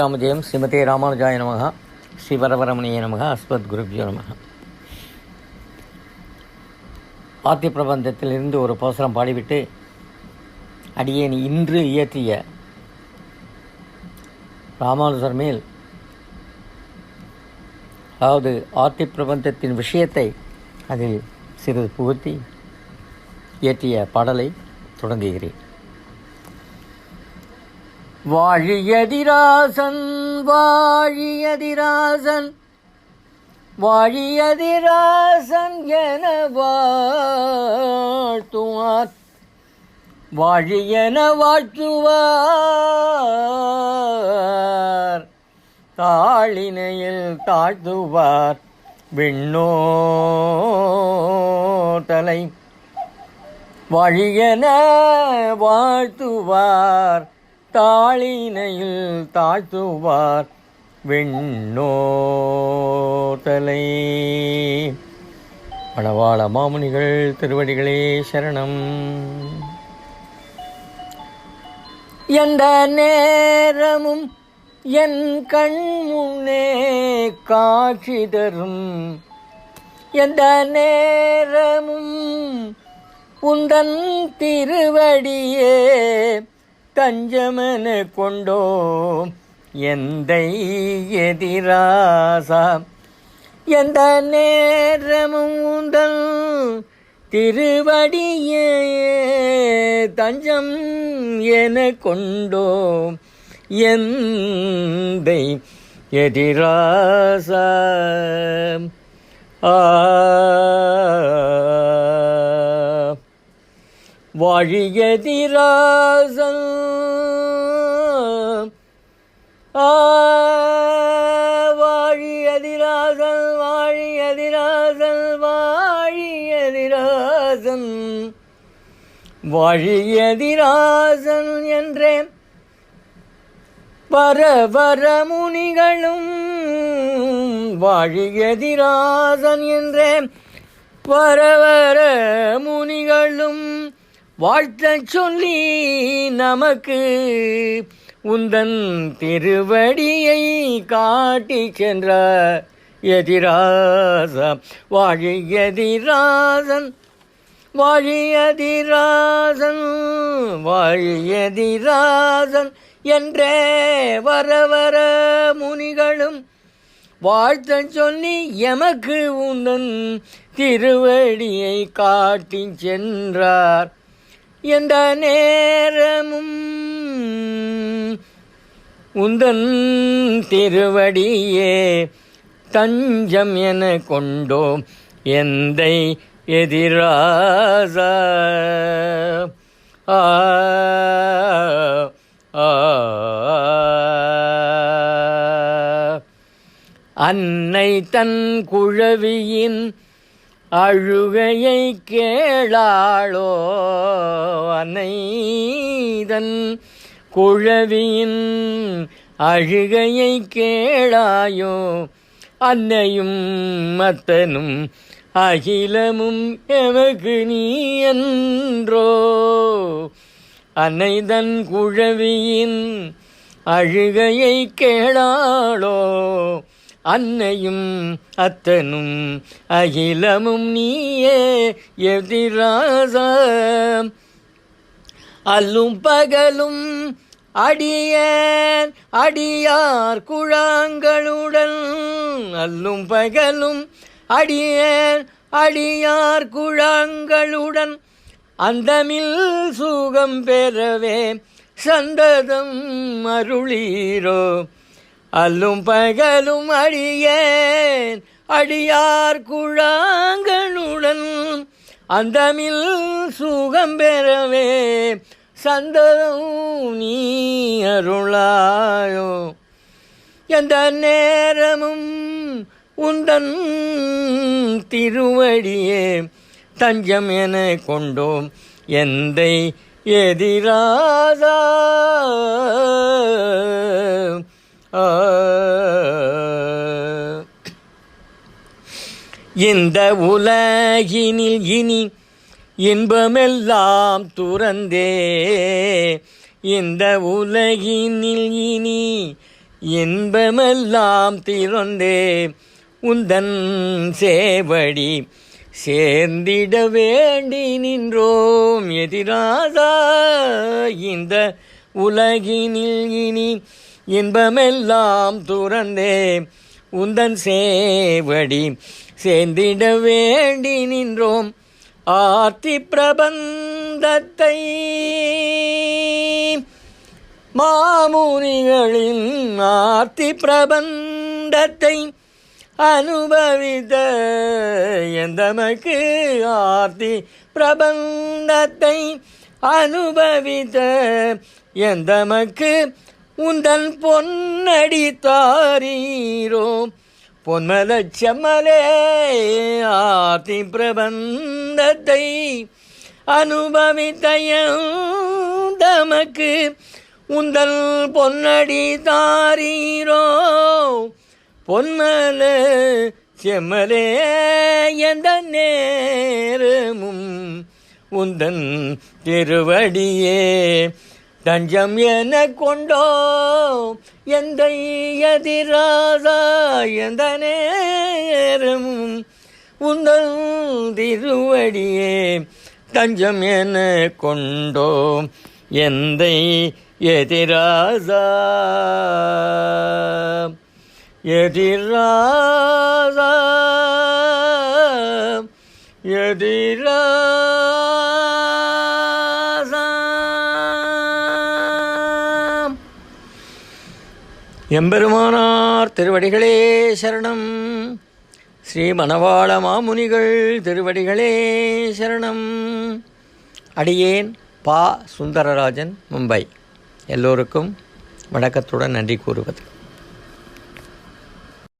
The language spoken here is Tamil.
ராமஜெயம் ஸ்ரீமதே ராமானுஜாய நமக ஸ்ரீவரவரமணிய நமக அஸ்மத்குருப்யோ நமக. ஆத்தி பிரபந்தத்திலிருந்து ஒரு பாசுரம் பாடிவிட்டு அடியேன் இன்று இயற்றிய ராமானுஜர் மேல், அதாவது ஆத்தி பிரபந்தத்தின் விஷயத்தை அதில் சிறிது புகுத்தி இயற்றிய பாடலை தொடங்குகிறேன். வாழியதிராசன் வாழியதிராசன் வாழியதிராசன் என வாழ்த்துவார், வாழியன வாழ்த்துவார், தாளினையில் தாழ்த்துவார் விண்ணோதலை. வாழியன வாழ்த்துவார், தாளினையில் தாழ்த்துவார் விண்ணோதலை. மணவாள மாமுனிகள் திருவடிகளே சரணம். எந்த நேரமும் என் கண் முன்னே காட்சி தரும், எந்த நேரமும் உந்தன் திருவடியே தஞ்சமென கொண்டோம் எந்தை எதிராசா. எந்த நேரமும் உந்தன் திருவடியே தஞ்சம் என கொண்டோம் எந்தை எதிராசா. வாழியதிராசன் வாழியதிராசன் வாழியதிராசன் வாழியதிராசன் வாழியதிராசன் என்றே வர முனிகளும், வாழியதிராசன் என்றே வர முனிகளும் வாழ்த்தச் சொல்லி நமக்கு உந்தன் திருவடியை காட்டி சென்ற எதிராசா. வாழியதிராசன் வாழியதிராசன் வாழியதிராசன் என்றே வர முனிகளும் வாழ்த்தச் சொல்லி எமக்கு உந்தன் திருவடியை காட்டி சென்றார். எந்த நேரமும் உந்தன் திருவடியே தஞ்சம் என கொண்டோம் எந்தை எதிராசா. அன்னை தன் குழவியின் அழுகையை கேளாளோ, அன்னை தன் குழவியின் அழுகையை கேளாயோ, அன்னையும் அத்தனும் அகிலமும் எமக்கு நீ என்றோ. அன்னை தன் குழவியின் அழுகையை கேளாளோ, அன்னையும் அத்தனும் அகிலமும் நீயே எதிராசா. அல்லும் பகலும் அடியேன் அடியார் குழாங்களுடன், அல்லும் பகலும் அடியேன் அடியார் குழாங்களுடன் அந்தமில் சுகம் பெறவே சந்ததம் அருளீரோ. அல்லும் பகலும் அடியேன் அடியார் குழாங்களுடன் அந்தமில் சுகம் பெறவே சந்ததம் நீ அருளாயோ. எந்த நேரமும் உந்தன் திருவடியே தஞ்சம் என கொண்டோம் எந்தை எதிராசா. இந்த உலகினில் இனி இன்பமெல்லாம் துறந்தே இந்த உலகினில் இனி இன்பமெல்லாம் திறந்தே உந்தன் சேவடி சேர்ந்திட வேண்டி நின்றோம் எதிராதா. இந்த உலகினில் இனி இன்பமெல்லாம் துறந்தே உந்தன் சேவடி சேர்ந்திட வேண்டி நின்றோம். ஆர்த்தி பிரபந்தத்தை மாமுனிகளின் ஆர்த்தி பிரபந்தத்தை அனுபவித்த எந்தமக்கு ஆர்த்தி பிரபந்தத்தை அனுபவித்த எந்தமக்கு உந்தன் பொன்னடி தாரீரோ பொன்மலச் செம்மலே. ஆர்த்தி பிரபந்தத்தை அனுபவித்த எந்தமக்கு உந்தன் பொன்னடி தாரீரோ பொன்மல செம்மலே. எந்த நேரமும் உந்தன் திருவடியே தஞ்சம் என கொண்டோ எந்த எதிராதா. எந்த நேரமும் உந்தன் திருவடியே தஞ்சம் என கொண்டோ எந்த எதிராதா. எதிராதா எதிராதா. எம்பெருமானார் திருவடிகளே சரணம். ஸ்ரீ மணவாள மாமுனிகள் திருவடிகளே சரணம். அடியேன் பா. சுந்தரராஜன், மும்பை. எல்லோருக்கும் வணக்கத்துடன் நன்றி கூறுவது.